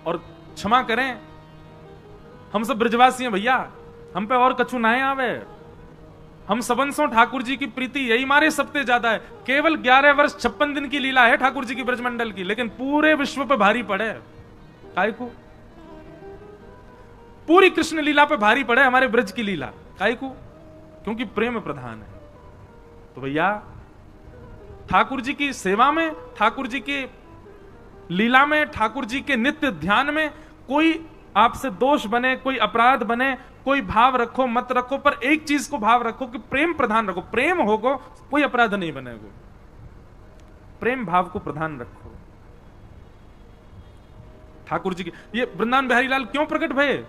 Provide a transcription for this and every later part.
और क्षमा करें, हम सब ब्रजवासी हैं भैया, हम पे और कछु ना आवे। हम सबंसों ठाकुर जी की प्रीति यही मारे सबसे ज्यादा है। केवल 11 वर्ष 56 दिन की लीला है ठाकुर जी की ब्रजमंडल की, लेकिन पूरे विश्व पे भारी पड़े। काय को? पूरी कृष्ण लीला पे भारी पड़े हमारे ब्रज की लीला। काय को? क्योंकि प्रेम प्रधान है। तो भैया ठाकुर जी की सेवा में, ठाकुर जी की लीला में, ठाकुर जी के नित्य ध्यान में कोई आपसे दोष बने, कोई अपराध बने, कोई भाव रखो मत रखो, पर एक चीज को भाव रखो कि प्रेम प्रधान रखो। प्रेम होगो कोई अपराध नहीं बनेगा। प्रेम भाव को प्रधान रखो। ठाकुर जी की ये वृंदावन बिहारी लाल क्यों प्रकट भये?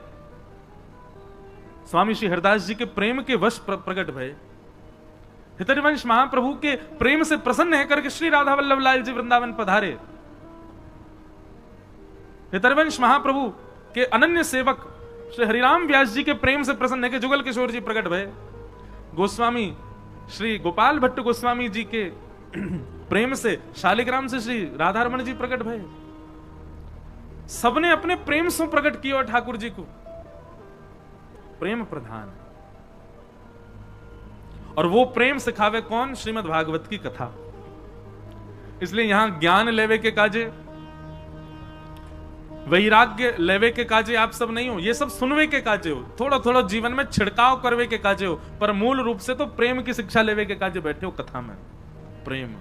स्वामी श्री हरिदास जी के प्रेम के वश प्रकट भये। हितरिवंश महाप्रभु के प्रेम से प्रसन्न है करके श्री राधा वल्लभ लाल जी वृंदावन पधारे। हितरिवंश महाप्रभु के अनन्य सेवक श्री हरिराम व्यास जी के प्रेम से प्रसन्न है कि जुगल किशोर जी प्रकट भये। गोस्वामी श्री गोपाल भट्ट गोस्वामी जी के प्रेम से, शालिग्राम से श्री राधारमण जी प्रकट भये। सबने अपने प्रेम से प्रकट किया और ठाकुर जी को प्रेम प्रधान। और वो प्रेम सिखावे कौन? श्रीमद् भागवत की कथा। इसलिए यहां ज्ञान लेवे के काजे, वैराग्य लेवे के काजे आप सब नहीं हो, ये सब सुनवे के काजे हो, थोड़ा थोड़ा जीवन में छिड़काव करवे के काजे हो, पर मूल रूप से तो प्रेम की शिक्षा लेवे के काजे बैठे हो कथा में। प्रेम।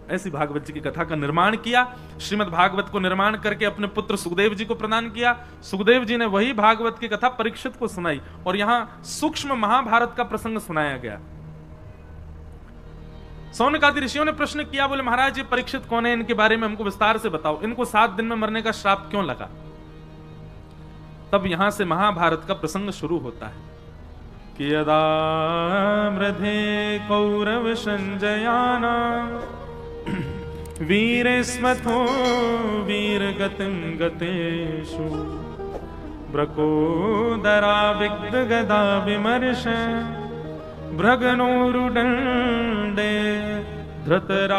ऐसी भागवत जी की कथा का निर्माण किया। श्रीमद् भागवत को निर्माण करके अपने पुत्र सुखदेव जी को प्रदान किया। सुखदेव जी ने वही भागवत की कथा परीक्षित को सुनाई और यहां सूक्ष्म महाभारत का प्रसंग सुनाया गया। सौनक आदि ऋषियों ने प्रश्न किया, बोले महाराज ये परीक्षित कौन है, इनके बारे में हमको विस्तार से बताओ, इनको 7 दिन में मरने का श्राप क्यों लगा? तब यहां से महाभारत का प्रसंग शुरू होता है कि यदा मृधे कौरव संजयाना वीरेस्मथो वीरगतिं गतेषु ब्रकोदरा विग्ध गदा विमर्श भ्रगनोरुदंडे धृतराष्ट्रपुत्रे।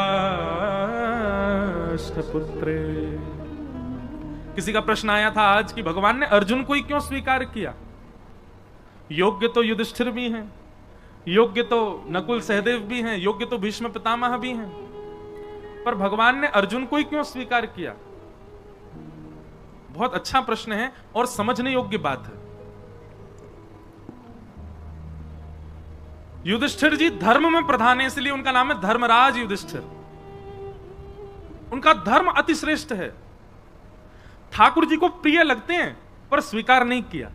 किसी का प्रश्न आया था आज कि भगवान ने अर्जुन को ही क्यों स्वीकार किया? योग्य तो युधिष्ठिर भी हैं, योग्य तो नकुल सहदेव भी हैं, योग्य तो भीष्म पितामह भी हैं, पर भगवान ने अर्जुन को ही क्यों स्वीकार किया? बहुत अच्छा प्रश्न है और समझने योग्य बात है। युधिष्ठिर जी धर्म में प्रधान है, इसलिए उनका नाम है धर्मराज युधिष्ठिर। उनका धर्म अति श्रेष्ठ है। ठाकुर जी को प्रिय लगते हैं पर स्वीकार नहीं किया,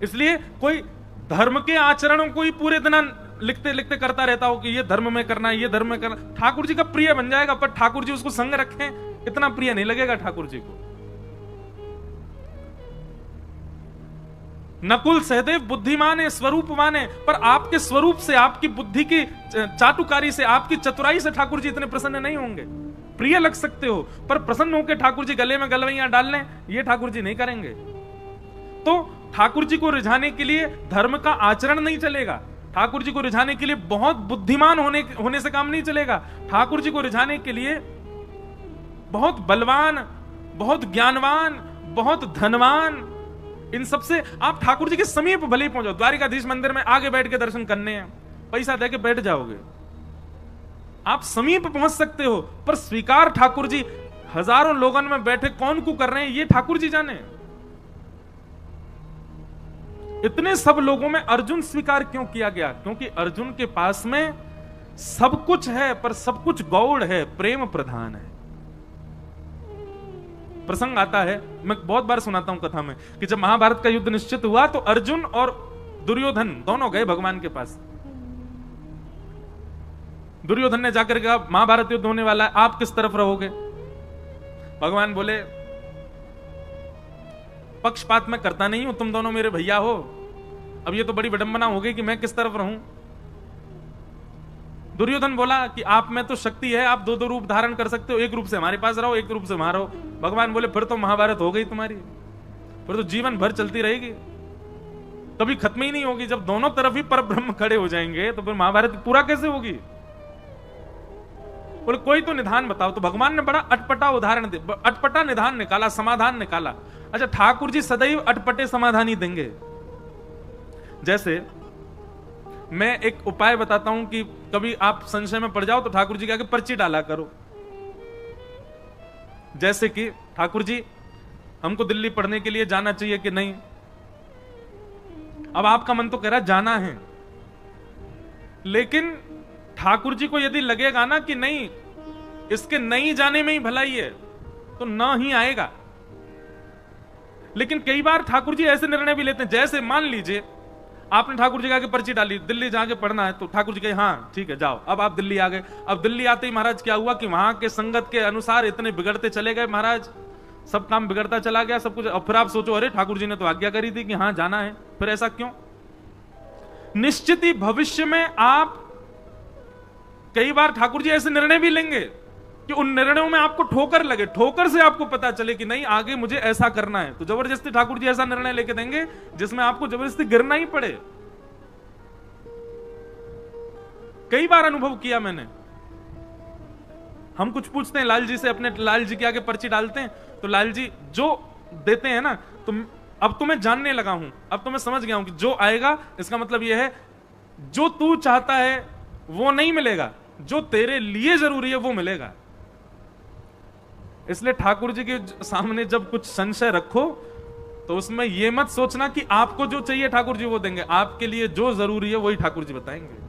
इसलिए कोई धर्म के आचरणों को ही पूरे दिन लिखते लिखते करता रहता हो कि ये धर्म में करना है, ये धर्म में करना, ठाकुर जी का प्रिय बन जाएगा, पर ठाकुर जी उसको संग रखें इतना प्रिय नहीं लगेगा ठाकुर जी को। नकुल सहदेव बुद्धिमान है, स्वरूपवान है, पर आपके स्वरूप से, आपकी बुद्धि की चाटुकारी से, आपकी चतुराई से ठाकुर जी इतने प्रसन्न नहीं होंगे। प्रिय लग सकते हो पर प्रसन्न होकर ठाकुर जी गले में गलवैयां डाल लें, ये ठाकुर जी नहीं करेंगे। तो ठाकुर जी को रिझाने के लिए धर्म का आचरण नहीं चलेगा, ठाकुर जी को रिझाने के लिए बहुत बुद्धिमान होने से काम नहीं चलेगा, ठाकुर जी को रिझाने के लिए बहुत बलवान, बहुत ज्ञानवान, बहुत धनवान, इन सबसे आप ठाकुर जी के समीप भले ही पहुंचो। द्वारिकाधीश मंदिर में आगे बैठ के दर्शन करने हैं, पैसा देके बैठ जाओगे, आप समीप पहुंच सकते हो, पर स्वीकार ठाकुर जी हजारों लोगों में बैठे कौन को कर रहे हैं ये ठाकुर जी जाने। इतने सब लोगों में अर्जुन स्वीकार क्यों किया गया? क्योंकि अर्जुन के पास में सब कुछ है पर सब कुछ गौड़ है, प्रेम प्रधान है। प्रसंग आता है, मैं बहुत बार सुनाता हूं कथा में, कि जब महाभारत का युद्ध निश्चित हुआ तो अर्जुन और दुर्योधन दोनों गए भगवान के पास। दुर्योधन ने जाकर कहा महाभारत युद्ध होने वाला है, आप किस तरफ रहोगे? भगवान बोले पक्षपात मैं करता नहीं हूं, तुम दोनों मेरे भैया हो, अब ये तो बड़ी विडंबना हो गई कि मैं किस तरफ रहूं। दुर्योधन बोला कि आप में तो शक्ति है, आप दो दो रूप धारण कर सकते हो, एक रूप से हमारे पास रहो, एक रूप से वहां रहो। भगवान बोले फिर तो महाभारत हो गई तुम्हारी, फिर तो जीवन भर चलती रहेगी, कभी खत्म ही नहीं होगी। जब दोनों तरफ ही परब्रह्म खड़े हो जाएंगे तो फिर महाभारत पूरा कैसे होगी? बोले कोई तो निधान बताओ। तो भगवान ने बड़ा अटपटा उदाहरण दे, अटपटा निधान निकाला, समाधान निकाला। अच्छा, ठाकुर जी सदैव अटपटे समाधान ही देंगे। जैसे मैं एक उपाय बताता हूं कि कभी आप संशय में पड़ जाओ तो ठाकुर जी के आगे पर्ची डाला करो। जैसे कि ठाकुर जी हमको दिल्ली पढ़ने के लिए जाना चाहिए कि नहीं। अब आपका मन तो कह रहा है जाना है, लेकिन ठाकुर जी को यदि लगेगा ना कि नहीं, इसके नहीं जाने में ही भलाई है, तो ना ही आएगा। लेकिन कई बार ठाकुर जी ऐसे निर्णय भी लेते हैं, जैसे मान लीजिए आपने ठाकुर जी के आगे पर्ची डाली, दिल्ली जाके पढ़ना है, तो ठाकुर जी कहे हाँ ठीक है जाओ। अब आप दिल्ली आ गए। अब दिल्ली आते ही महाराज क्या हुआ कि वहां के संगत के अनुसार इतने बिगड़ते चले गए महाराज, सब काम बिगड़ता चला गया सब कुछ। अब फिर आप सोचो अरे ठाकुर जी ने तो आज्ञा करी थी कि हाँ जाना है, फिर ऐसा क्यों? निश्चित ही भविष्य में आप कई बार ठाकुर जी ऐसे निर्णय भी लेंगे कि उन निर्णयों में आपको ठोकर लगे, ठोकर से आपको पता चले कि नहीं आगे मुझे ऐसा करना है, तो जबरदस्ती ठाकुर जी ऐसा निर्णय लेके देंगे जिसमें आपको जबरदस्ती गिरना ही पड़े। कई बार अनुभव किया मैंने। हम कुछ पूछते हैं लाल जी से, अपने लाल जी के आगे पर्ची डालते हैं, तो लाल जी जो देते हैं ना, तो अब तो मैं जानने लगा हूं, अब तो मैं समझ गया हूं कि जो आएगा इसका मतलब यह है जो तू चाहता है वो नहीं मिलेगा, जो तेरे लिए जरूरी है वो मिलेगा। इसलिए ठाकुर जी के सामने जब कुछ संशय रखो तो उसमें यह मत सोचना कि आपको जो चाहिए ठाकुर जी वो देंगे, आपके लिए जो जरूरी है वही ठाकुर जी बताएंगे।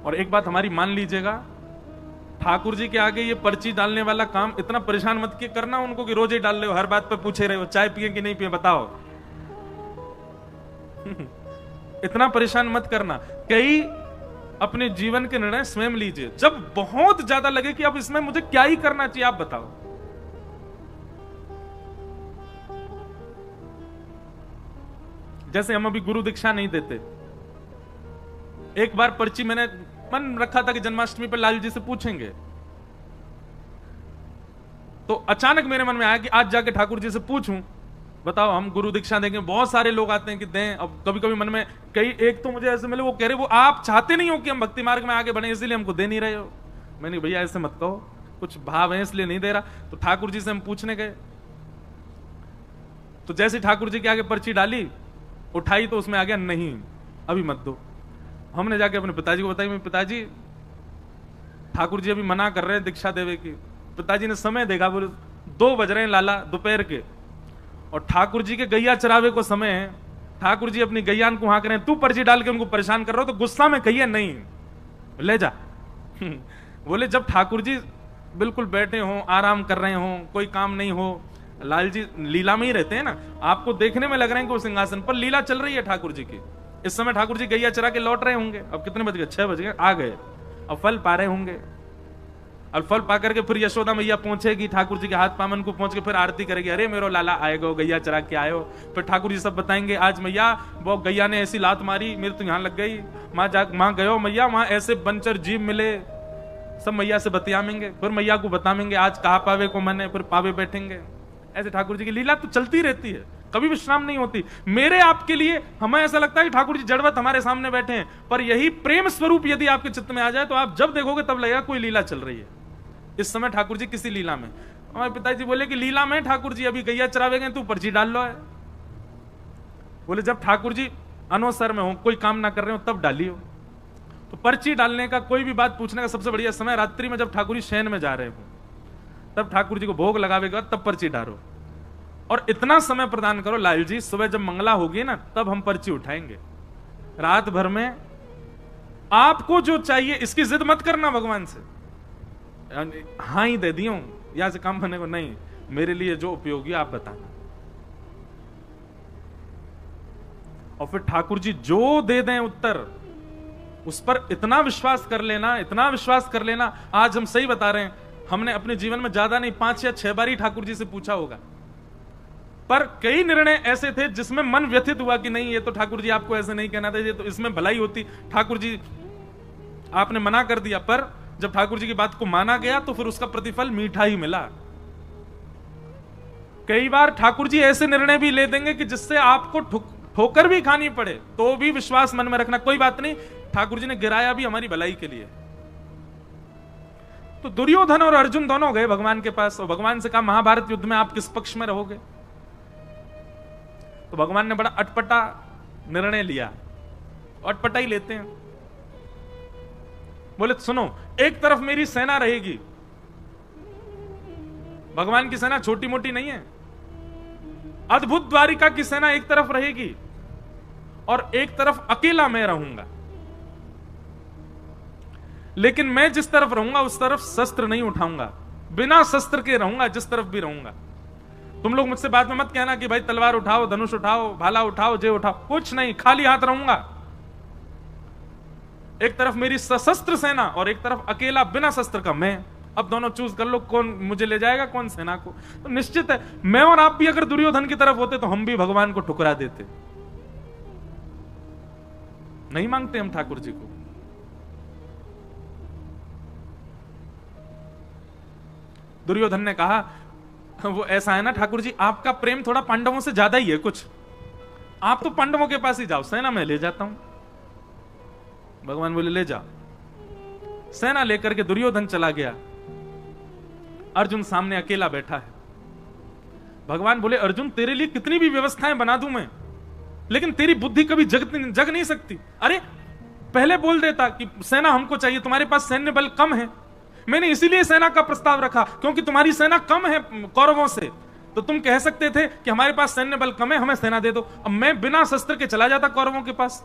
और एक बात हमारी मान लीजिएगा, ठाकुर जी के आगे ये पर्ची डालने वाला काम इतना परेशान मत करना उनको कि रोज ही डाल रहे हो, हर बात पे पूछे रहे हो चाय पिए कि नहीं पिए बताओ। इतना परेशान मत करना। कई अपने जीवन के निर्णय स्वयं लीजिए, जब बहुत ज्यादा लगे कि अब इसमें मुझे क्या ही करना चाहिए आप बताओ। जैसे हम अभी गुरु दीक्षा नहीं देते, एक बार पर्ची मैंने मन रखा था कि जन्माष्टमी पर लाल जी से पूछेंगे, तो अचानक मेरे मन में आया कि आज जाके ठाकुर जी से पूछूं, बताओ हम गुरु दीक्षा देंगे। बहुत सारे लोग आते हैं कि दें। अब कभी कभी मन में कई एक तो मुझे ऐसे मिले, वो कह रहे वो आप चाहते नहीं हो कि हम भक्ति मार्ग में आगे बढ़े इसलिए हमको दे नहीं रहे हो। मैंने भैया ऐसे मत कहो, कुछ भाव है इसलिए नहीं दे रहा। तो ठाकुर जी से हम पूछने गए, तो जैसे ठाकुर जी के आगे पर्ची डाली, उठाई तो उसमें आ गया नहीं अभी मत दो। हमने जाके अपने पिताजी को बताई, पिताजी ठाकुर जी अभी मना कर रहे हैं दीक्षा देवे की। पिताजी ने समय देखा, बोले 2 बज रहे हैं लाला दोपहर के, और ठाकुर जी के गैया चरावे को समय है, ठाकुर जी अपनी गैया को हाँक रहे हैं, तू पर्ची डाल के उनको परेशान कर रहा हो। तो गुस्सा में कहिए नहीं ले जा। बोले जब ठाकुर जी बिल्कुल बैठे हो, आराम कर रहे हो, कोई काम नहीं हो, लाल जी लीला में ही रहते हैं ना, आपको देखने में लग रहे हैं कि वो सिंहासन पर लीला चल रही है ठाकुर जी की। इस समय ठाकुर जी गैया चरा के लौट रहे होंगे, अब कितने बज गए 6 बज गए, आ गए, अब फल पा रहे होंगे। और फल पा करके फिर यशोदा मैया पहुंचेगी, ठाकुर जी के हाथ पामन को पहुंच के फिर आरती करेगी, अरे मेरो लाला आएगा गैया चरा के आयो। फिर ठाकुर जी सब बताएंगे, आज मैया वो गैया ने ऐसी लात मारी मेरे तो यहाँ लग गई, माँ गयो मैया वहां ऐसे बनचर जीव मिले, सब मैया से बतियामेंगे, फिर मैया को बताएंगे आज कहा पावे को मने, फिर पावे बैठेंगे। ऐसे ठाकुर जी की लीला तो चलती रहती है, कभी विश्राम नहीं होती। मेरे आपके लिए हमें ऐसा लगता है कि ठाकुर जी जड़वत हमारे सामने बैठे हैं, पर यही प्रेम स्वरूप यदि आपके चित्त में आ जाए तो आप जब देखोगे तब लगेगा कोई लीला चल रही है। इस समय ठाकुर जी किसी लीला में, हमारे पिताजी बोले कि लीला में ठाकुर जी अभी गैया चरावे गए, तू पर्ची डाल लो है। बोले जब ठाकुर जी अनवसर में हो, कोई काम ना कर रहे हो तब डालियो। तो पर्ची डालने का, कोई भी बात पूछने का सबसे बढ़िया समय रात्रि में जब ठाकुर जी शयन में जा रहे हो, तब ठाकुर जी को भोग लगावेगा तब पर्ची डालो। और इतना समय प्रदान करो लाल जी, सुबह जब मंगला होगी ना तब हम पर्ची उठाएंगे। रात भर में आपको जो चाहिए इसकी जिद मत करना भगवान से, हाँ ही दे दियो यहां से काम करने को नहीं, मेरे लिए जो उपयोगी आप बताना। और फिर ठाकुर जी जो दे दें उत्तर, उस पर इतना विश्वास कर लेना, इतना विश्वास कर लेना। आज हम सही बता रहे हैं, हमने अपने जीवन में ज्यादा नहीं 5 या 6 बार ही ठाकुर जी से पूछा होगा, पर कई निर्णय ऐसे थे जिसमें मन व्यथित हुआ कि नहीं ये तो ठाकुर जी आपको ऐसे नहीं कहना था, ये तो इसमें भलाई होती, ठाकुर जी आपने मना कर दिया। पर जब ठाकुर जी की बात को माना गया तो फिर उसका प्रतिफल मीठा ही मिला। कई बार ठाकुर जी ऐसे निर्णय भी ले देंगे कि जिससे आपको ठोकर भी खानी पड़े तो भी विश्वास मन में रखना, कोई बात नहीं, ठाकुर जी ने गिराया भी हमारी भलाई के लिए। तो दुर्योधन और अर्जुन दोनों गए भगवान के पास और भगवान से कहा महाभारत युद्ध में आप किस पक्ष में रहोगे? तो भगवान ने बड़ा अटपटा निर्णय लिया, अटपटा ही लेते हैं। बोले सुनो, एक तरफ मेरी सेना रहेगी, भगवान की सेना छोटी मोटी नहीं है, अद्भुत द्वारिका की सेना एक तरफ रहेगी और एक तरफ अकेला मैं रहूंगा। लेकिन मैं जिस तरफ रहूंगा उस तरफ शस्त्र नहीं उठाऊंगा, बिना शस्त्र के रहूंगा जिस तरफ भी रहूंगा। तुम लोग मुझसे बाद में मत कहना कि भाई तलवार उठाओ, धनुष उठाओ, भाला उठाओ, जे उठाओ, कुछ नहीं, खाली हाथ रहूंगा। एक तरफ मेरी सशस्त्र सेना और एक तरफ अकेला बिना शस्त्र का मैं। अब दोनों चूज कर लो, कौन मुझे ले जाएगा, कौन सेना को। तो निश्चित है मैं और आप भी अगर दुर्योधन की तरफ होते तो हम भी भगवान को ठुकरा देते। नहीं मांगते हम ठाकुर जी को। दुर्योधन ने कहा वो ऐसा है ना ठाकुर जी, आपका प्रेम थोड़ा पांडवों से ज्यादा ही है कुछ, आप तो पांडवों के पास ही जाओ, सेना मैं ले जाता हूं। भगवान बोले ले जाओ। सेना लेकर के दुर्योधन चला गया, अर्जुन सामने अकेला बैठा है। भगवान बोले अर्जुन तेरे लिए कितनी भी व्यवस्थाएं बना दूं मैं, लेकिन तेरी बुद्धि कभी जग नहीं सकती। अरे पहले बोल देता कि सेना हमको चाहिए, तुम्हारे पास सैन्य बल कम है, मैंने इसीलिए सेना का प्रस्ताव रखा क्योंकि तुम्हारी सेना कम है कौरवों से, तो तुम कह सकते थे कि हमारे पास सैन्य बल कम है, हमें सेना दे दो। अब मैं बिना शस्त्र के चला जाता कौरवों के पास,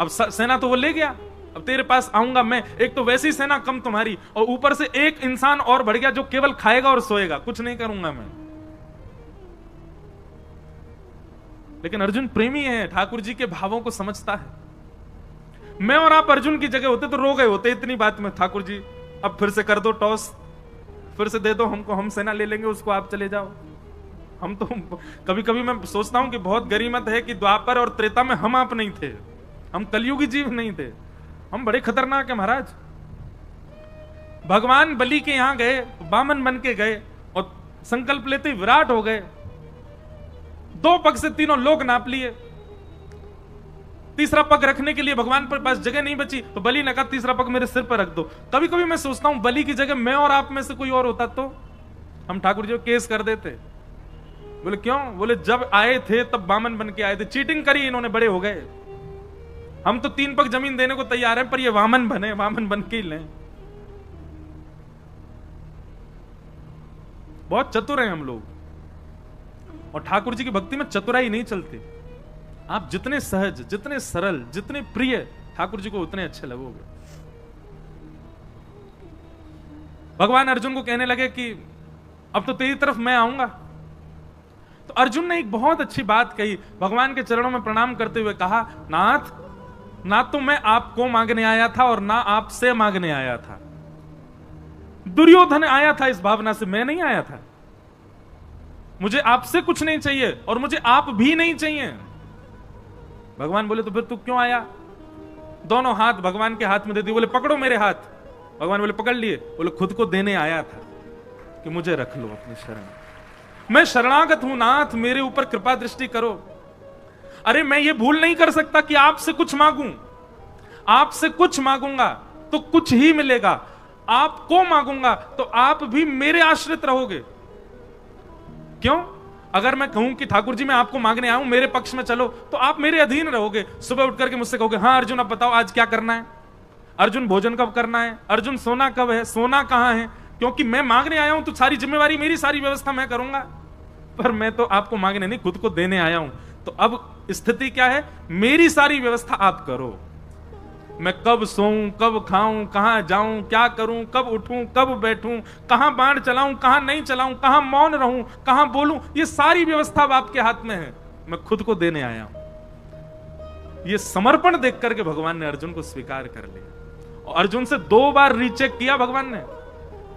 अब सेना तो वो ले गया, अब तेरे पास आऊंगा मैं, एक तो वैसी सेना कम तुम्हारी और ऊपर से एक इंसान और बढ़ गया जो केवल खाएगा और सोएगा, कुछ नहीं करूंगा मैं। लेकिन अर्जुन प्रेमी है, ठाकुर जी के भावों को समझता है। मैं और आप अर्जुन की जगह होते तो रो गए होते इतनी बात में, ठाकुर जी अब फिर से कर दो टॉस, फिर से दे दो हमको, हम सेना ले लेंगे उसको, आप चले जाओ। हम तो कभी कभी मैं सोचता हूं कि बहुत गरीमत है कि द्वापर और त्रेता में हम आप नहीं थे, हम कलयुगी जीव नहीं थे, हम बड़े खतरनाक है महाराज। भगवान बलि के यहां गए, वामन बन के गए और संकल्प लेते विराट हो गए, 2 पग से तीनों लोग नाप लिए, तीसरा पग रखने के लिए भगवान पर पास जगह नहीं बची, तो बलि ने कहा तीसरा पग मेरे सिर पर रख दो। कभी कभी मैं सोचता हूं बलि की जगह मैं और आप में से कोई और होता तो हम ठाकुर जी को केस कर देते। बोले क्यों? बोले जब आए थे तब वामन बन के आए थे, चीटिंग करी इन्होंने, बड़े हो गए, हम तो 3 पग जमीन देने को तैयार हैं पर ये वामन बने, वामन बन के ही लें। बहुत चतुर हैं हम लोग, और ठाकुर जी की भक्ति में चतुराई नहीं चलती। आप जितने सहज, जितने सरल, जितने प्रिय ठाकुर जी को उतने अच्छे लगोगे। भगवान अर्जुन को कहने लगे कि अब तो तेरी तरफ मैं आऊंगा। तो अर्जुन ने एक बहुत अच्छी बात कही, भगवान के चरणों में प्रणाम करते हुए कहा नाथ, ना तो मैं आपको मांगने आया था और ना आपसे मांगने आया था, दुर्योधन आया था इस भावना से, मैं नहीं आया था। मुझे आपसे कुछ नहीं चाहिए और मुझे आप भी नहीं चाहिए। भगवान बोले तो फिर तू क्यों आया? दोनों हाथ भगवान के हाथ में दे दिए, बोले पकड़ो मेरे हाथ। भगवान बोले पकड़ लिए, बोले खुद को देने आया था कि मुझे रख लो अपनी शरण, मैं शरणागत हूं नाथ, मेरे ऊपर कृपा दृष्टि करो। अरे मैं ये भूल नहीं कर सकता कि आपसे कुछ मांगूं, आपसे कुछ मांगूंगा तो कुछ ही मिलेगा, आपको मांगूंगा तो आप भी मेरे आश्रित रहोगे। क्यों? अगर मैं कहूं कि ठाकुर जी मैं आपको मांगने आऊं, मेरे पक्ष में चलो, तो आप मेरे अधीन रहोगे। सुबह उठ करके मुझसे कहोगे हाँ अर्जुन अब बताओ आज क्या करना है, अर्जुन भोजन कब करना है, अर्जुन सोना कब है, सोना कहां है, क्योंकि मैं मांगने आया हूं तो सारी जिम्मेवारी मेरी, सारी व्यवस्था मैं करूंगा। पर मैं तो आपको मांगने नहीं, खुद को देने आया हूं। तो अब स्थिति क्या है, मेरी सारी व्यवस्था आप करो, मैं कब सोऊं, कब खाऊं, कहां जाऊं, क्या करूं, कब उठूं, कब बैठूं, कहां बाण चलाऊं, कहां नहीं चलाऊं, कहां मौन रहूं, कहां बोलूं, ये सारी व्यवस्था अब आपके हाथ में है, मैं खुद को देने आया हूं। ये समर्पण देख करके भगवान ने अर्जुन को स्वीकार कर लिया और अर्जुन से 2 बार रीचेक किया भगवान ने।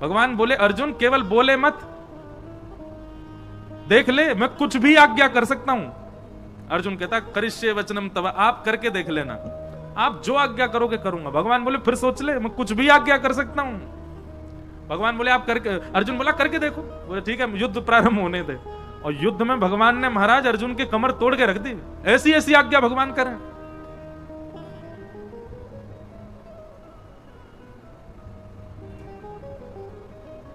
भगवान बोले अर्जुन केवल बोले मत, देख ले मैं कुछ भी आज्ञा कर सकता हूं। अर्जुन कहता करिष्ये वचनम तव, आप करके देख लेना, आप जो आज्ञा करोगे करूंगा। भगवान बोले फिर सोच ले, मैं कुछ भी आज्ञा कर सकता हूं। भगवान बोले आप करके, अर्जुन बोला करके देखो। बोले ठीक है युद्ध प्रारंभ होने दे। और युद्ध में भगवान ने महाराज अर्जुन के कमर तोड़ के रख दी, ऐसी ऐसी आज्ञा भगवान करें।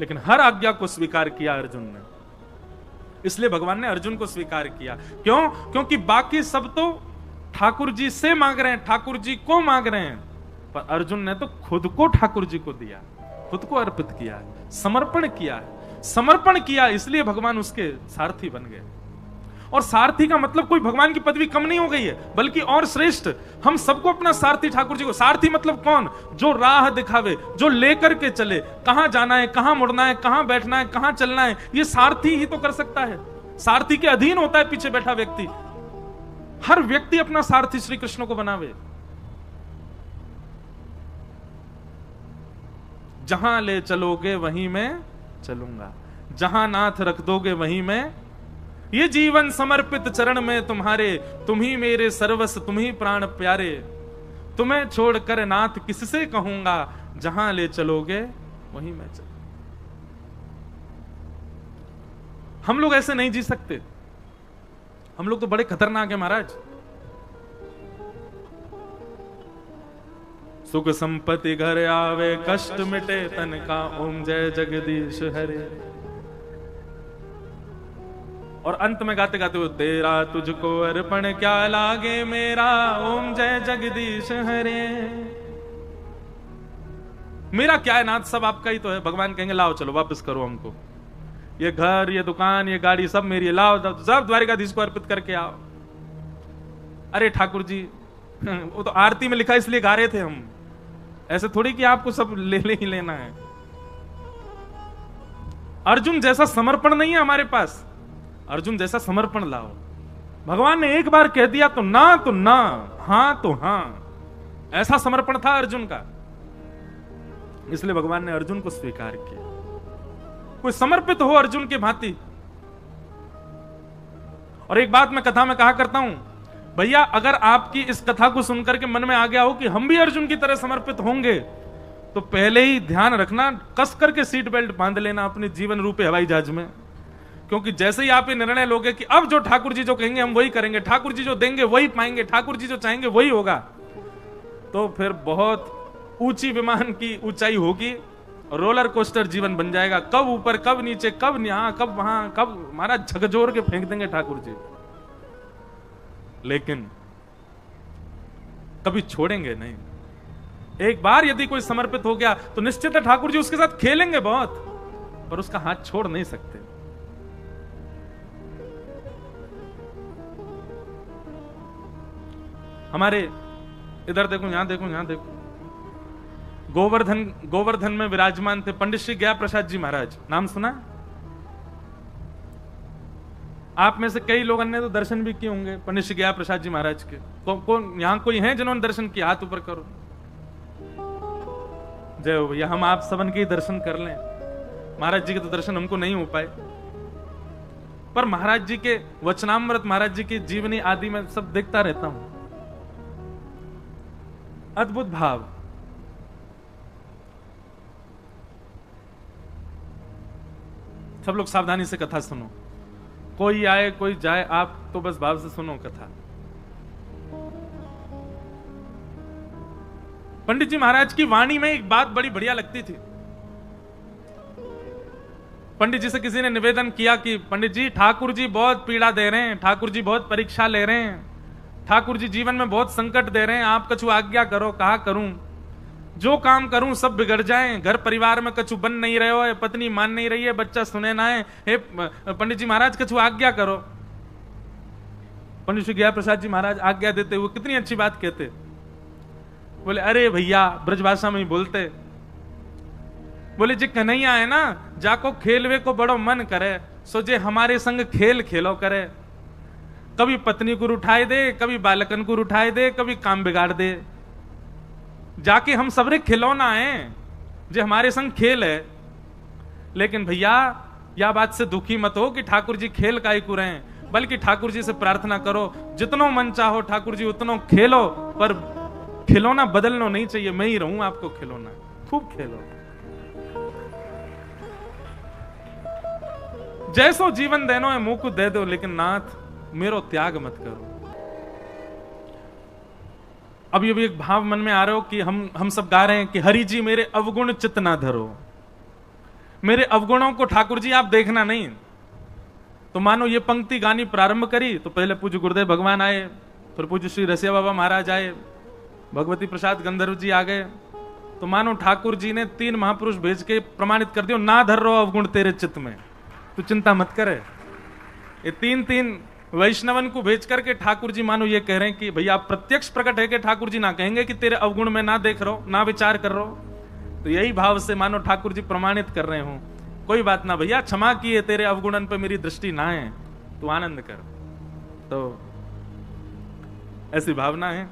लेकिन हर आज्ञा को स्वीकार किया अर्जुन ने। इसलिए भगवान ने अर्जुन को स्वीकार किया। क्यों? क्योंकि बाकी सब तो ठाकुर जी से मांग रहे हैं, ठाकुर जी को मांग रहे हैं, पर अर्जुन ने तो खुद को ठाकुर जी को दिया, खुद को अर्पित किया, समर्पण किया। समर्पण किया, इसलिए भगवान उसके सारथी बन गए। और सारथी का मतलब कोई भगवान की पदवी कम नहीं हो गई है, बल्कि और श्रेष्ठ। हम सबको अपना सारथी ठाकुर जी को। सारथी मतलब कौन? जो राह दिखावे, जो लेकर के चले, कहां जाना है, कहां मुड़ना है, कहां बैठना है, कहां चलना है, ये सारथी ही तो कर सकता है। सारथी के अधीन होता है पीछे बैठा व्यक्ति। हर व्यक्ति अपना सारथी श्री कृष्ण को बनावे। जहां ले चलोगे वहीं मैं चलूंगा, जहां नाथ रख दोगे वहीं मैं। ये जीवन समर्पित चरण में तुम्हारे, तुम ही मेरे सर्वस्व, तुम ही प्राण प्यारे। तुम्हें छोड़कर नाथ किससे कहूंगा, जहां ले चलोगे वहीं मैं चलूंगा। हम लोग ऐसे नहीं जी सकते। हम लोग तो बड़े खतरनाक है महाराज। सुख संपत्ति घर आवे, कष्ट मिटे तन का, ओम जय जगदीश हरे। और अंत में गाते गाते वो, तेरा तुझको अर्पण क्या लागे मेरा, ओम जय जगदीश हरे। मेरा क्या है नाथ, सब आपका ही तो है। भगवान कहेंगे लाओ चलो वापस करो हमको, ये घर, ये दुकान, ये गाड़ी सब मेरी है, लाओ सब द्वारिकाधीश को अर्पित करके आओ। अरे ठाकुर जी, वो तो आरती में लिखा इसलिए गा रहे थे हम, ऐसे थोड़ी कि आपको सब ले ही लेना है। अर्जुन जैसा समर्पण नहीं है हमारे पास। अर्जुन जैसा समर्पण लाओ। भगवान ने एक बार कह दिया तो ना, हां तो हां, ऐसा समर्पण था अर्जुन का। इसलिए भगवान ने अर्जुन को स्वीकार किया। कोई समर्पित हो अर्जुन के भांति। और एक बात मैं कथा में कहा करता हूं, भैया अगर आपकी इस कथा को सुनकर के मन में आ गया हो कि हम भी अर्जुन की तरह समर्पित होंगे, तो पहले ही ध्यान रखना, कस करके सीट बेल्ट बांध लेना अपने जीवन रूपी हवाई जहाज में। क्योंकि जैसे ही आप ये निर्णय लोगे कि अब जो ठाकुर जी जो कहेंगे हम वही करेंगे, ठाकुर जी जो देंगे वही पाएंगे, ठाकुर जी जो चाहेंगे वही होगा, तो फिर बहुत ऊंची विमान की ऊंचाई होगी, रोलर कोस्टर जीवन बन जाएगा। कब ऊपर, कब नीचे, कब यहां, कब वहां, कब हमारा झकझोर के फेंक देंगे ठाकुर जी। लेकिन कभी छोड़ेंगे नहीं। एक बार यदि कोई समर्पित हो गया तो निश्चित है ठाकुर जी उसके साथ खेलेंगे बहुत, पर उसका हाथ छोड़ नहीं सकते। हमारे इधर देखो, यहां देखो, यहां देखो, गोवर्धन में विराजमान थे पंडित श्री गया प्रसाद जी महाराज। नाम सुना? आप में से कई लोगों ने तो दर्शन भी किए होंगे पंडित श्री गया प्रसाद जी महाराज के। कौन यहां कोई है जिन्होंने दर्शन किया? हाथ ऊपर करो। जय हो भैया, हम आप सबन के ही दर्शन कर लें। महाराज जी के तो दर्शन हमको नहीं हो पाए, पर महाराज जी के वचनामृत, महाराज जी की जीवनी आदि में सब देखता रहता हूं। अद्भुत भाव। सब लोग सावधानी से कथा सुनो, कोई आए कोई जाए, आप तो बस भाव से सुनो कथा। पंडित जी महाराज की वाणी में एक बात बड़ी बढ़िया लगती थी। पंडित जी से किसी ने निवेदन किया कि पंडित जी, ठाकुर जी बहुत पीड़ा दे रहे हैं, ठाकुर जी बहुत परीक्षा ले रहे हैं, ठाकुर जी जीवन में बहुत संकट दे रहे हैं, आप कछु आज्ञा करो, कहा करूं, जो काम करूं सब बिगड़ जाएं, घर परिवार में कछु बन नहीं रहे हो, पत्नी मान नहीं रही है, बच्चा सुने ना है, हे पंडित जी महाराज कछु आज्ञा करो। पंडित श्री गया प्रसाद जी महाराज आज्ञा देते हुए कितनी अच्छी बात कहते, बोले अरे भैया, ब्रजभाषा में ही बोलते, बोले जी कन्हैया है ना, जाको खेलवे को बड़ो मन करे, सो जे हमारे संग खेल खेलो करे। कभी पत्नी को उठाए दे, कभी बालकन को उठाए दे, कभी काम बिगाड़ दे। जाके हम सबरे खिलौना है, जो हमारे संग खेल है। लेकिन भैया या बात से दुखी मत हो कि ठाकुर जी खेल काहे को रहे, बल्कि ठाकुर जी से प्रार्थना करो, जितनो मन चाहो ठाकुर जी उतनो खेलो, पर खिलौना बदलना नहीं चाहिए, मैं ही रहूं आपको खिलौना, खूब खेलो। जैसो जीवन देनो है मुंह को दे दो, लेकिन नाथ मेरो त्याग मत करो। अब ये भी एक भाव मन में आ रहा हो कि हम सब गा रहे हैं कि हरि जी मेरे अवगुण चित्त ना धरो। मेरे अवगुणों को ठाकुर जी आप देखना नहीं। तो मानो ये पंक्ति गानी प्रारंभ करी तो पहले पूज्य गुरुदेव भगवान आए, फिर पूज्य श्री रसिया बाबा महाराज आए, भगवती प्रसाद गंधर्व जी आ गए। तो मानो ठाकुर जी ने 3 महापुरुष भेज के प्रमाणित कर दिया, ना धर रो अवगुण तेरे चित्त में, तू चिंता मत करे। ये 3 वैष्णवन को भेज करके ठाकुर जी मानो ये कह रहे हैं कि भैया आप प्रत्यक्ष प्रकट है कि ठाकुर जी ना कहेंगे कि तेरे अवगुण में ना देख रहो, ना विचार कर रहो। तो यही भाव से मानो ठाकुर जी प्रमाणित कर रहे हो, कोई बात ना भैया, क्षमा किए, तेरे अवगुणन पे मेरी दृष्टि ना है, तू आनंद कर। तो ऐसी भावना है।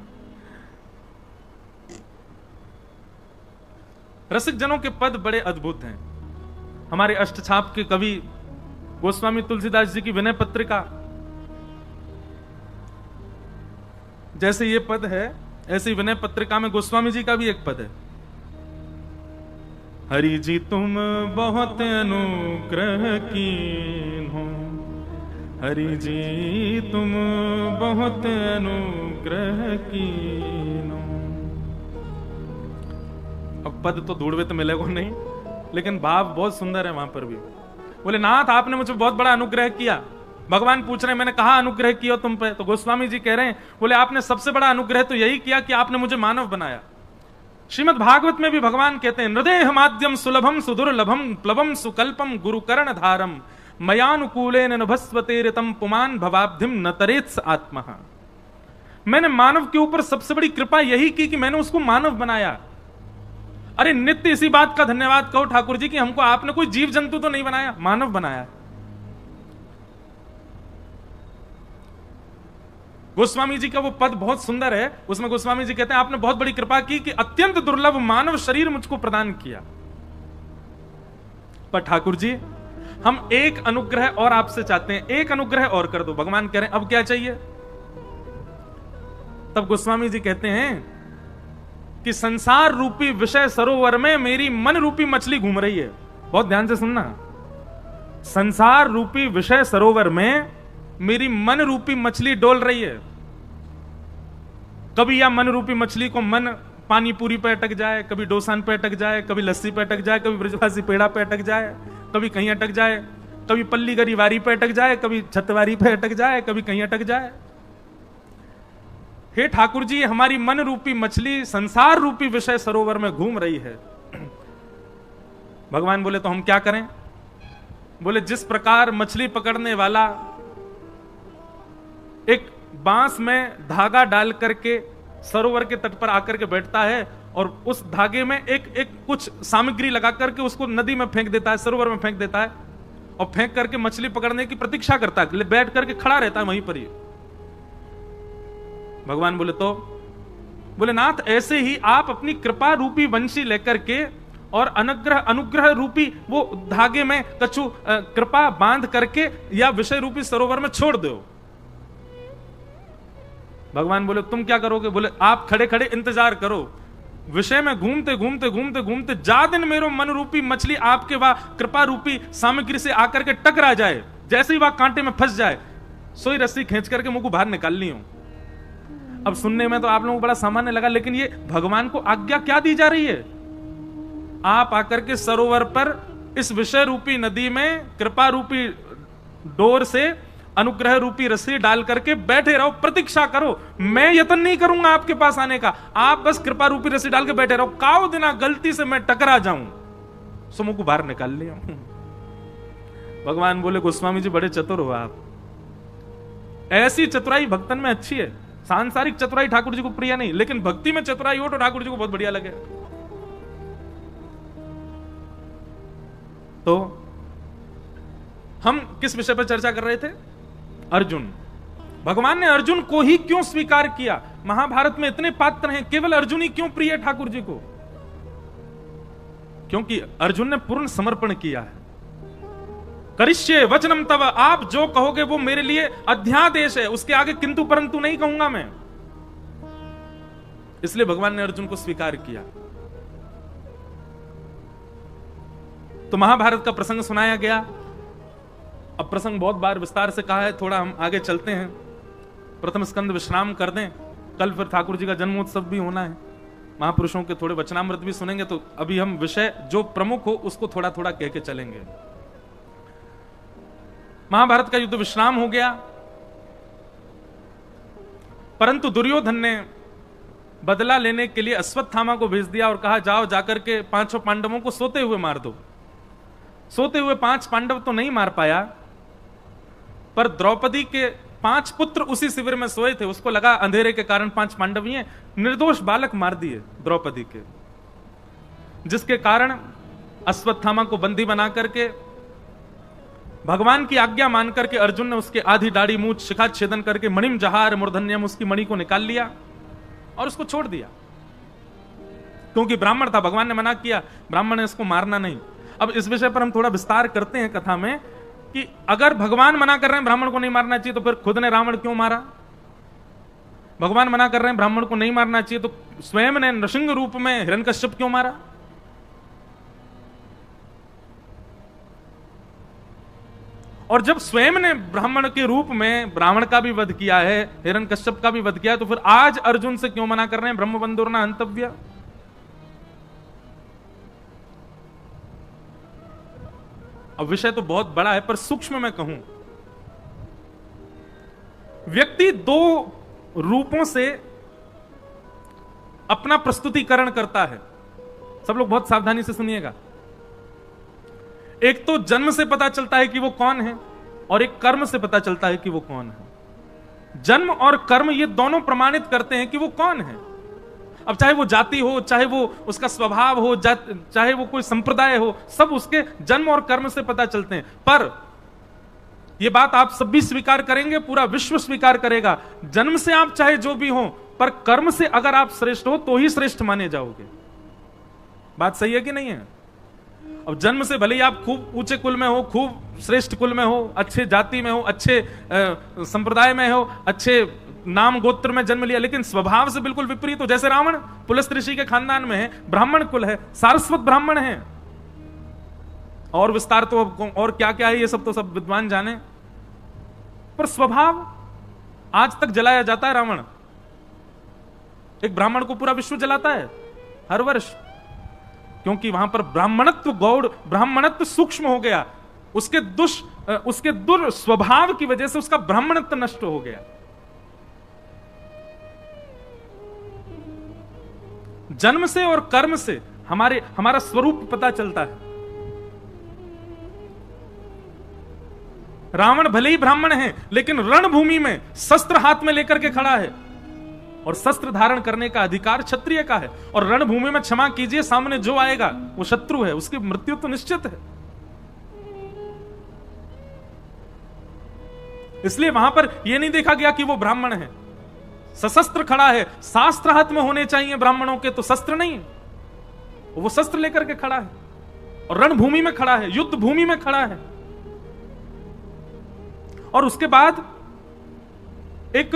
रसिक जनों के पद बड़े अद्भुत हैं। हमारे अष्टछाप के कवि गोस्वामी तुलसीदास जी की विनय पत्रिका, जैसे ये पद है ऐसी विनय पत्रिका में गोस्वामी जी का भी एक पद है। हरि जी तुम बहुत अनुग्रह कीन हो, हरि जी तुम बहुत अनुग्रह कीन हो। अब पद तो ढूंढवे तो मिलेगा नहीं, लेकिन भाव बहुत सुंदर है वहां पर भी। बोले नाथ आपने मुझे बहुत बड़ा अनुग्रह किया। भगवान पूछ रहे हैं मैंने कहा अनुग्रह किया तुम पे? तो गोस्वामी जी कह रहे हैं, बोले आपने सबसे बड़ा अनुग्रह तो यही किया कि आपने मुझे मानव बनाया। श्रीमद् भागवत में भी भगवान कहते हैं, हृदय माध्यम सुलभम सुदुर्लभम प्लवम सुकल्पम गुरुकर्ण धारम मयानुकूलेन नभस्वतेरितम पुमान भवाब्धिम न तरेत्स आत्मा। मैंने मानव के ऊपर सबसे बड़ी कृपा यही की कि मैंने उसको मानव बनाया। अरे नित्य इसी बात का धन्यवाद कहो ठाकुर जी कि हमको आपने कोई जीव जंतु तो नहीं बनाया, मानव बनाया। गोस्वामी जी का वो पद बहुत सुंदर है। उसमें गोस्वामी जी कहते हैं आपने बहुत बड़ी कृपा की कि अत्यंत दुर्लभ मानव शरीर मुझको प्रदान किया। पर ठाकुर जी हम एक अनुग्रह और आपसे चाहते हैं, एक अनुग्रह और कर दो। भगवान कह रहे हैं अब क्या चाहिए? तब गोस्वामी जी कहते हैं कि संसार रूपी विषय सरोवर में मेरी मन रूपी मछली घूम रही है। बहुत ध्यान से सुनना, संसार रूपी विषय सरोवर में मेरी मन रूपी मछली डोल रही है। कभी या मन रूपी मछली को मन पानी पूरी पे अटक जाए, कभी डोसान पे अटक जाए, कभी लस्सी पे अटक जाए, कभी ब्रजवासी पेड़ा पे अटक जाए, कभी कहीं अटक जाए, कभी पल्ली गरी वारी पे अटक जाए, कभी छतवारी पे अटक जाए, कभी कहीं अटक जाए। हे ठाकुर जी हमारी मन रूपी मछली संसार रूपी विषय सरोवर में घूम रही है। भगवान बोले तो हम क्या करें? बोले जिस प्रकार मछली पकड़ने वाला एक बांस में धागा डाल करके सरोवर के तट पर आकर के बैठता है और उस धागे में एक कुछ सामग्री लगा करके उसको नदी में फेंक देता है, सरोवर में फेंक देता है और फेंक करके मछली पकड़ने की प्रतीक्षा करता है, बैठ करके खड़ा रहता है वहीं पर ही। भगवान बोले तो बोले नाथ ऐसे ही आप अपनी कृपा रूपी वंशी लेकर के और अनुग्रह रूपी वो धागे में कछु कृपा बांध करके या विषय रूपी सरोवर में छोड़ दो। भगवान बोले तुम क्या करोगे? बोले आप खड़े खड़े इंतजार करो, विषय में घूमते घूमते घूमते घूमते जा दिन मेरो मन रूपी मछली आपके वह कृपा रूपी सामग्री से आकर के टकरा जाए, जैसे ही वह कांटे में फंस जाए सोई रस्सी खींच करके मुझको बाहर निकालनी हो। अब सुनने में तो आप लोगों को बड़ा सामान्य लगा, लेकिन ये भगवान को आज्ञा क्या दी जा रही है? आप आकर के सरोवर पर इस विषय रूपी नदी में कृपा रूपी डोर से अनुग्रह रूपी रस्सी डाल करके बैठे रहो, प्रतीक्षा करो। मैं यत्न नहीं करूंगा आपके पास आने का, आप बस कृपा रूपी रस्सी डाल के बैठे रहो। काओ दिना गलती से मैं टकरा जाऊं सो मुझको बाहर निकाल लिया। भगवान बोले गोस्वामी जी बड़े चतुर हो आप, ऐसी चतुराई भक्तन में अच्छी है। सांसारिक चतुराई ठाकुर जी को प्रिय नहीं, लेकिन भक्ति में चतुराई हो तो ठाकुर जी को बहुत बढ़िया लगे। तो हम किस विषय पर चर्चा कर रहे थे? अर्जुन। भगवान ने अर्जुन को ही क्यों स्वीकार किया? महाभारत में इतने पात्र हैं, केवल अर्जुन ही क्यों प्रिय है ठाकुर जी को? क्योंकि अर्जुन ने पूर्ण समर्पण किया है। करिष्ये वचनम तव, आप जो कहोगे वो मेरे लिए अध्यादेश है, उसके आगे किंतु परंतु नहीं कहूंगा मैं। इसलिए भगवान ने अर्जुन को स्वीकार किया। तो महाभारत का प्रसंग सुनाया गया। अब प्रसंग बहुत बार विस्तार से कहा है, थोड़ा हम आगे चलते हैं। प्रथम स्कंद विश्राम कर दें, कल फिर ठाकुर जी का जन्मोत्सव भी होना है। महापुरुषों के थोड़े वचनामृत भी सुनेंगे, तो अभी हम विषय जो प्रमुख हो उसको थोड़ा थोड़ा कह के चलेंगे। महाभारत का युद्ध विश्राम हो गया, परंतु दुर्योधन ने बदला लेने के लिए अश्वत्थामा को भेज दिया और कहा जाओ जाकर के 5 पांडवों को सोते हुए मार दो। सोते हुए 5 पांडव तो नहीं मार पाया, पर द्रौपदी के 5 पुत्र उसी शिविर में सोए थे, उसको लगा अंधेरे के कारण 5 पांडव ही हैं, निर्दोष बालक मार दिए द्रौपदी के, जिसके कारण अश्वत्थामा को बंदी बना करके भगवान की आज्ञा मान करके अर्जुन ने उसके आधी दाढ़ी मूछ शिखा छेदन करके मणिम जहार मूर्धन्यम उसकी मणि को निकाल लिया और उसको छोड़ दिया, क्योंकि ब्राह्मण था, भगवान ने मना किया, ब्राह्मण ने इसको मारना नहीं। अब इस विषय पर हम थोड़ा विस्तार करते हैं कथा में कि अगर भगवान मना कर रहे हैं ब्राह्मण को नहीं मारना चाहिए, तो फिर खुद ने रावण क्यों मारा? भगवान मना कर रहे हैं ब्राह्मण को नहीं मारना चाहिए, तो स्वयं ने नृसिंह रूप में हिरण्यकश्यप क्यों मारा? और जब स्वयं ने ब्राह्मण के रूप में ब्राह्मण का भी वध किया है, हिरण्यकश्यप का भी वध किया है, तो फिर आज अर्जुन से क्यों मना कर रहे हैं ब्रह्मबंधुर्ना हंतव्य? अब विषय तो बहुत बड़ा है, पर सूक्ष्म में कहूं, व्यक्ति 2 रूपों से अपना प्रस्तुतिकरण करता है। सब लोग बहुत सावधानी से सुनिएगा। एक तो जन्म से पता चलता है कि वो कौन है, और एक कर्म से पता चलता है कि वो कौन है। जन्म और कर्म ये दोनों प्रमाणित करते हैं कि वो कौन है। अब चाहे वो जाति हो, चाहे वो उसका स्वभाव हो, चाहे वो कोई संप्रदाय हो, सब उसके जन्म और कर्म से पता चलते हैं। पर ये बात आप सब भी स्वीकार करेंगे, पूरा विश्व स्वीकार करेगा, जन्म से आप चाहे जो भी हो, पर कर्म से अगर आप श्रेष्ठ हो तो ही श्रेष्ठ माने जाओगे। बात सही है कि नहीं है? अब जन्म से भले ही आप खूब ऊंचे कुल में हो, खूब श्रेष्ठ कुल में हो, अच्छे जाति में हो, अच्छे संप्रदाय में हो, अच्छे नाम गोत्र में जन्म लिया, लेकिन स्वभाव से बिल्कुल विपरीत हो। जैसे रावण पुलस्त्य ऋषि के खानदान में है, ब्राह्मण कुल है, सारस्वत ब्राह्मण है, और विस्तार तो और क्या क्या है ये सब तो सब विद्वान जाने, पर स्वभाव आज तक जलाया जाता है। रावण एक ब्राह्मण को पूरा विश्व जलाता है हर वर्ष, क्योंकि वहां पर ब्राह्मणत्व गौड़, ब्राह्मणत्व सूक्ष्म हो गया, उसके दुर्स्वभाव की वजह से उसका ब्राह्मणत्व नष्ट हो गया। जन्म से और कर्म से हमारा स्वरूप पता चलता है। रावण भले ही ब्राह्मण है, लेकिन रणभूमि में शस्त्र हाथ में लेकर के खड़ा है, और शस्त्र धारण करने का अधिकार क्षत्रिय का है। और रणभूमि में क्षमा कीजिए, सामने जो आएगा वो शत्रु है, उसकी मृत्यु तो निश्चित है। इसलिए वहां पर यह नहीं देखा गया कि वो ब्राह्मण है, सशस्त्र खड़ा है। शास्त्र हाथ में होने चाहिए ब्राह्मणों के, तो शस्त्र नहीं, वो शस्त्र लेकर के खड़ा है और रणभूमि में खड़ा है, युद्ध भूमि में खड़ा है। और उसके बाद एक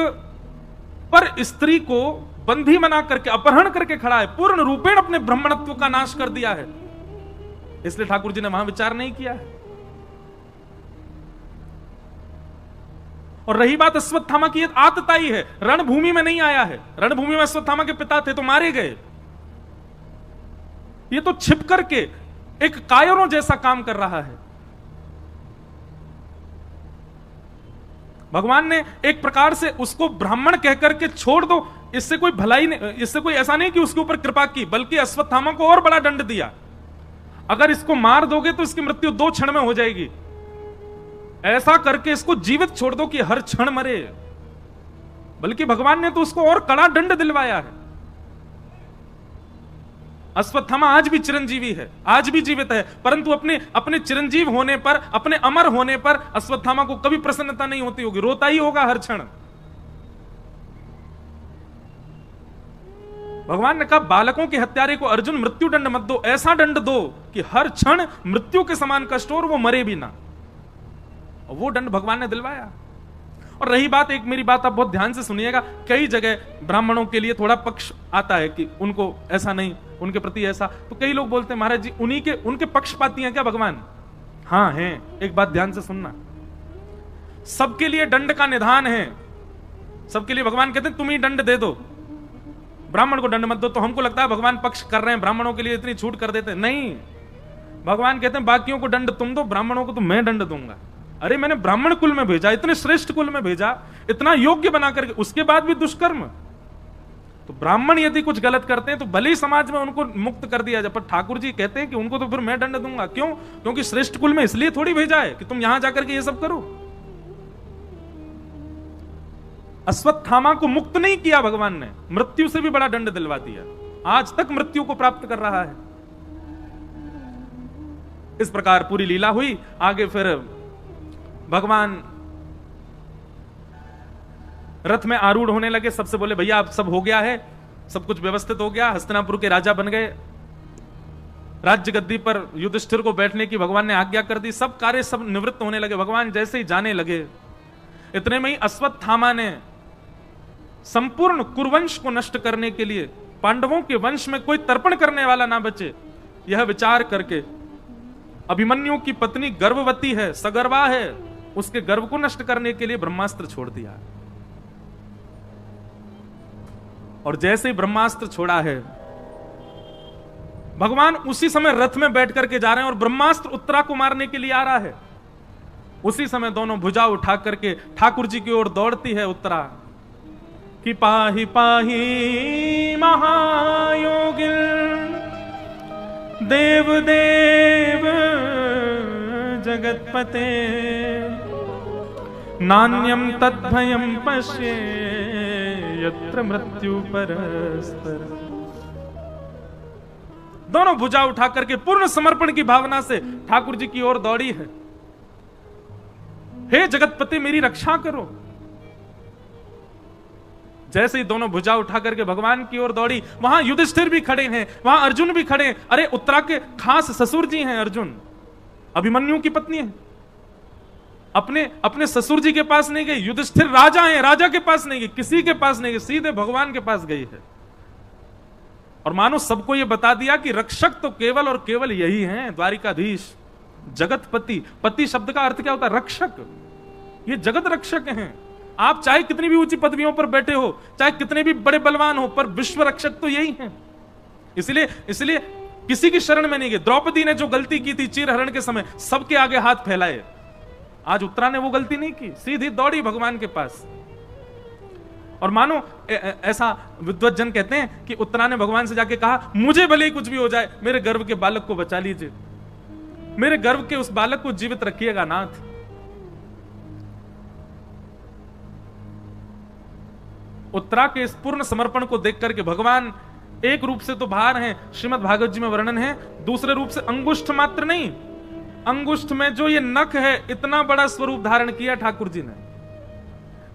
पर स्त्री को बंधी बना करके अपहरण करके खड़ा है, पूर्ण रूपेण अपने ब्राह्मणत्व का नाश कर दिया है। इसलिए ठाकुर जी ने वहां विचार नहीं किया है। और रही बात अश्वत्थामा की, आतताई है, रणभूमि में नहीं आया है। रणभूमि में अश्वत्थामा के पिता थे तो मारे गए, ये तो छिप करके एक कायरों जैसा काम कर रहा है। भगवान ने एक प्रकार से उसको ब्राह्मण कहकर के छोड़ दो, इससे कोई भलाई नहीं, इससे कोई ऐसा नहीं कि उसके ऊपर कृपा की, बल्कि अश्वत्थामा को और बड़ा दंड दिया। अगर इसको मार दोगे तो इसकी मृत्यु 2 क्षण में हो जाएगी, ऐसा करके इसको जीवित छोड़ दो कि हर क्षण मरे। बल्कि भगवान ने तो उसको और कड़ा दंड दिलवाया है। अश्वत्थामा आज भी चिरंजीवी है, आज भी जीवित है, परंतु अपने चिरंजीव होने पर, अपने अमर होने पर अश्वत्थामा को कभी प्रसन्नता नहीं होती होगी, रोता ही होगा हर क्षण। भगवान ने कहा बालकों के हत्यारे को अर्जुन मृत्यु दंड मत दो, ऐसा दंड दो कि हर क्षण मृत्यु के समान कष्ट हो और वो मरे भी ना। और वो दंड भगवान ने दिलवाया। और रही बात, एक मेरी बात आप बहुत ध्यान से सुनिएगा, कई जगह ब्राह्मणों के लिए थोड़ा पक्ष आता है कि उनको ऐसा नहीं, उनके प्रति ऐसा, तो कई लोग बोलते हैं महाराज जी उनके पक्षपाती हैं क्या भगवान? हाँ हैं। एक बात ध्यान से सुनना, सबके लिए दंड का निधान है, सबके लिए भगवान कहते हैं तुम ही दंड दे दो। ब्राह्मण को दंड मत दो, तो हमको लगता है भगवान पक्ष कर रहे हैं, ब्राह्मणों के लिए इतनी छूट कर देते हैं। नहीं, भगवान कहते हैं बाकियों को दंड तुम दो, ब्राह्मणों को तो मैं दंड दूंगा। अरे मैंने ब्राह्मण कुल में भेजा, इतने श्रेष्ठ कुल में भेजा, इतना योग्य बना करके, उसके बाद भी दुष्कर्म। तो ब्राह्मण यदि कुछ गलत करते हैं तो भले ही समाज में उनको मुक्त कर दिया जाए, पर ठाकुर जी कहते हैं कि उनको तो फिर मैं दंड दूंगा। क्यों? क्योंकि श्रेष्ठ कुल में इसलिए थोड़ी भेजा है कि तुम यहां जाकर के ये सब करो। अश्वत्थामा को मुक्त नहीं किया भगवान ने, मृत्यु से भी बड़ा दंड दिलवा दिया, आज तक मृत्यु को प्राप्त कर रहा है। इस प्रकार पूरी लीला हुई। आगे फिर भगवान रथ में आरूढ़ होने लगे, सबसे बोले भैया अब सब हो गया है, सब कुछ व्यवस्थित हो गया, हस्तिनापुर के राजा बन गए, राज्य गद्दी पर युधिष्ठिर को बैठने की भगवान ने आज्ञा कर दी, सब कार्य सब निवृत्त होने लगे। भगवान जैसे ही जाने लगे, इतने में ही अश्वत्थामा ने संपूर्ण कुरुवंश को नष्ट करने के लिए, पांडवों के वंश में कोई तर्पण करने वाला ना बचे, यह विचार करके अभिमन्यु की पत्नी गर्भवती है, सगर्भा है, उसके गर्भ को नष्ट करने के लिए ब्रह्मास्त्र छोड़ दिया। और जैसे ही ब्रह्मास्त्र छोड़ा है, भगवान उसी समय रथ में बैठ करके जा रहे हैं और ब्रह्मास्त्र उत्तरा को मारने के लिए आ रहा है। उसी समय दोनों भुजा उठा करके ठाकुर जी की ओर दौड़ती है उत्तरा कि पाहि पाहि महायोगिल देव देव जगतपते नान्यम तद्भयम पश्ये यत्र मृत्यु परस्पर। दोनों भुजा उठा करके पूर्ण समर्पण की भावना से ठाकुर जी की ओर दौड़ी है। हे जगतपति मेरी रक्षा करो। जैसे ही दोनों भुजा उठा करके भगवान की ओर दौड़ी, वहां युधिष्ठिर भी खड़े हैं, वहां अर्जुन भी खड़े हैं। अरे उत्तरा के खास ससुर जी हैं अर्जुन, अभिमन्यु की पत्नी है, अपने ससुर जी के पास नहीं गई। युधिष्ठिर राजा हैं, राजा के पास नहीं गई, किसी के पास नहीं गई, सीधे भगवान के पास गई है। और मानो सबको यह बता दिया कि रक्षक तो केवल और केवल यही हैं, द्वारिकाधीश जगतपति। पति शब्द का अर्थ क्या होता है? रक्षक। ये जगत रक्षक हैं। आप चाहे कितनी भी ऊंची पदवियों पर बैठे हो, चाहे कितने भी बड़े बलवान हो, पर विश्व रक्षक तो यही हैं। इसलिए किसी की शरण में नहीं गए। द्रौपदी ने जो गलती की थी चीरहरण के समय, सबके आगे हाथ फैलाए, आज उत्तरा ने वो गलती नहीं की, सीधी दौड़ी भगवान के पास। और मानो ऐसा विद्वज्जन कहते हैं कि उत्तरा ने भगवान से जाके कहा, मुझे भले ही कुछ भी हो जाए, मेरे गर्भ के बालक को बचा लीजिए, मेरे गर्भ के उस बालक को जीवित रखिएगा नाथ। उत्तरा के इस पूर्ण समर्पण को देख करके भगवान एक रूप से तो बाहर हैं, श्रीमद् भागवत जी में वर्णन है, दूसरे रूप से अंगुष्ठ मात्र नहीं, अंगुष्ठ में जो ये नख है, इतना बड़ा स्वरूप धारण किया ठाकुर जी ने।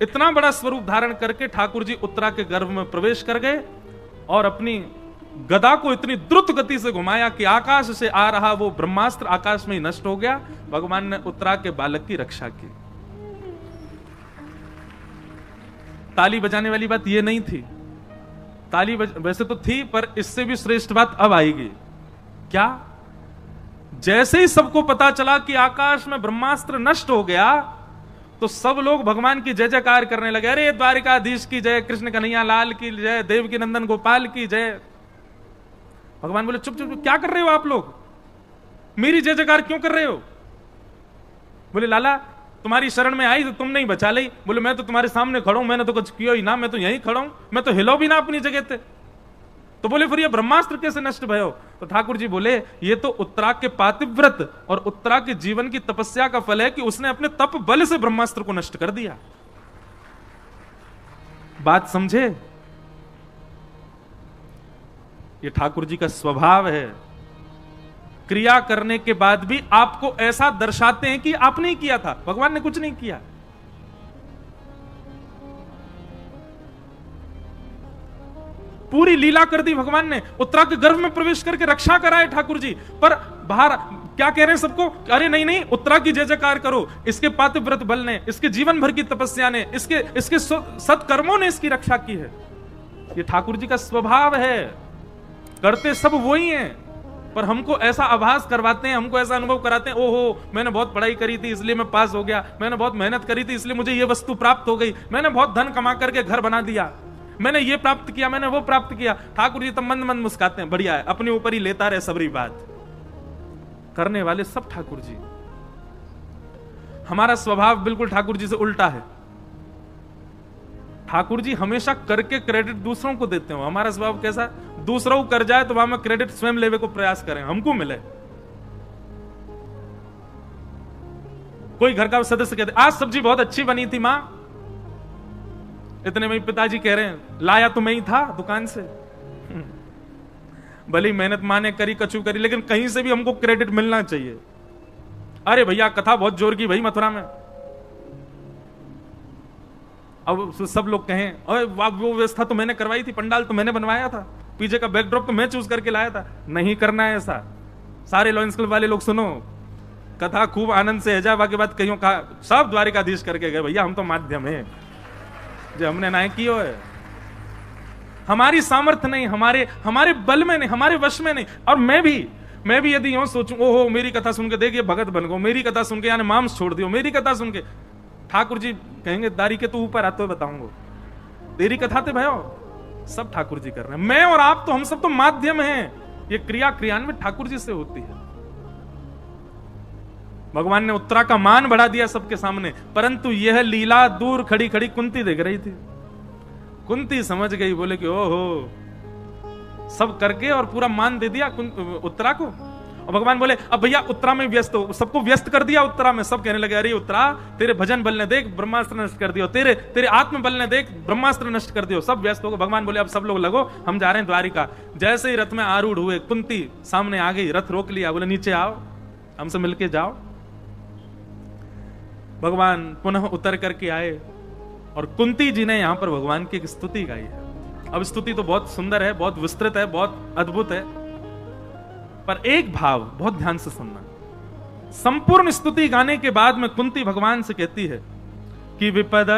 इतना बड़ा स्वरूप धारण करके ठाकुर जी उत्तरा के गर्भ में प्रवेश कर गए और अपनी गदा को इतनी द्रुत गति से घुमाया कि आकाश से आ रहा वो ब्रह्मास्त्र आकाश में ही नष्ट हो गया। भगवान ने उत्तरा के बालक की रक्षा की। ताली बजाने वाली बात ये नहीं थी, ताली वैसे तो थी, पर इससे भी श्रेष्ठ बात अब आएगी। क्या? जैसे ही सबको पता चला कि आकाश में ब्रह्मास्त्र नष्ट हो गया, तो सब लोग भगवान की जय जयकार करने लगे। अरे द्वारिकाधीश की जय, कृष्ण कन्हैया लाल की जय, देवकी नंदन गोपाल की जय। भगवान बोले, चुप चुप, क्या कर रहे हो आप लोग? मेरी जय जयकार क्यों कर रहे हो? बोले, लाला तुम्हारी शरण में आई तो तुम नहीं बचा ली। बोले, मैं तो तुम्हारे सामने खड़ा हूं, मैंने तो कुछ किया ही ना, मैं तो यहीं खड़ा हूं, मैं तो हिलो भी ना अपनी जगह थे। तो बोले, फिर ये ब्रह्मास्त्र कैसे नष्ट भयो? तो ठाकुर जी बोले, ये तो उत्तरा के पातिव्रत और उत्तरा के जीवन की तपस्या का फल है कि उसने अपने तप बल से ब्रह्मास्त्र को नष्ट कर दिया। बात समझे? ये ठाकुर जी का स्वभाव है। क्रिया करने के बाद भी आपको ऐसा दर्शाते हैं कि आपने ही किया था, भगवान ने कुछ नहीं किया। पूरी लीला कर दी भगवान ने, उत्तरा के गर्भ में प्रवेश करके रक्षा कराए ठाकुर जी। पर बाहर क्या कह रहे हैं सबको? अरे नहीं नहीं, उत्तरा की जय जयकार करो, इसके पातिव्रत बल ने, इसके जीवन भर की तपस्या ने, इसके सत्कर्मों ने इसकी रक्षा की है। ये ठाकुर जी का स्वभाव है। करते सब वो ही हैं, पर हमको ऐसा आभास करवाते हैं, हमको ऐसा अनुभव कराते हैं, ओहो मैंने बहुत पढ़ाई करी थी इसलिए मैं पास हो गया, मैंने बहुत मेहनत करी थी इसलिए मुझे ये वस्तु प्राप्त हो गई, मैंने बहुत धन कमा करके घर बना दिया, मैंने ये प्राप्त किया, मैंने वो प्राप्त किया। ठाकुर जी तो मंद मंद मुस्काते हैं, बढ़िया है, अपने ऊपर ही लेता रहे सबरी बात। करने वाले सब ठाकुर जी। हमारा स्वभाव बिल्कुल ठाकुर जी से उल्टा है। ठाकुर जी हमेशा करके क्रेडिट दूसरों को देते हो। हमारा स्वभाव कैसा? दूसरों को कर जाए तो वहां में क्रेडिट स्वयं लेवे को प्रयास करें, हमको मिले। कोई घर का सदस्य कहते आज सब्जी बहुत अच्छी बनी थी मां, इतने में पिताजी कह रहे हैं लाया तो मैं ही था दुकान से। भली मेहनत मां ने करी, कछु करी, लेकिन कहीं से भी हमको क्रेडिट मिलना चाहिए। अरे भैया कथा बहुत जोर की भाई मथुरा में। अब सब लोग कहें अरे वो व्यवस्था तो मैंने करवाई थी, पंडाल तो मैंने बनवाया था, पीछे का बैकड्रॉप तो मैं चूज करके लाया था। नहीं करना है ऐसा। सारे लॉयंस क्लब वाले लोग सुनो, कथा खूब आनंद से हैजा के बाद कहीं कहा सब द्वारिकाधीश करके गए, भैया हम तो माध्यम है जो हमने ना कियो है। हमारी सामर्थ्य नहीं, हमारे बल में नहीं, हमारे वश में नहीं। और मैं भी यदि यूं सोचूं ओहो मेरी कथा सुन के देखिए भगत बन गो, मेरी कथा सुन के यानी मांस छोड़ दियो, मेरी कथा सुन के, ठाकुर जी कहेंगे दारी के तो ऊपर आते हुए बताऊंगा, तेरी कथा थे भयो सब ठाकुर जी कर रहे हैं। मैं और आप तो हम सब तो माध्यम हैं। ये क्रिया क्रियान्वित ठाकुर जी से होती है। भगवान ने उत्तरा का मान बढ़ा दिया सबके सामने, परंतु यह लीला दूर खड़ी खड़ी कुंती देख रही थी। कुंती समझ गई, बोले कि ओहो सब करके और पूरा मान दे दिया उत्तरा को। और भगवान बोले अब भैया उत्तरा में व्यस्त हो, सबको व्यस्त कर दिया उत्तरा में। सब कहने लगे अरे उत्तरा तेरे भजन बल ने देख ब्रह्मास्त्र नष्ट कर दियो, तेरे आत्म बल ने देख ब्रह्मास्त्र नष्ट कर दियो, सब व्यस्त हो गए। भगवान बोले अब सब लोग लगो, हम जा रहे हैं द्वारिका। जैसे ही रथ में आरूढ़ हुए, कुंती सामने आ गई, रथ रोक लिया, बोले नीचे आओ हमसे मिलके जाओ। भगवान पुनः उतर करके आए और कुंती जी ने यहां पर भगवान की एक स्तुति गाई है। अब स्तुति तो बहुत सुंदर है, बहुत विस्तृत है, बहुत अद्भुत है, पर एक भाव बहुत ध्यान से सुनना। संपूर्ण स्तुति गाने के बाद में कुंती भगवान से कहती है कि विपद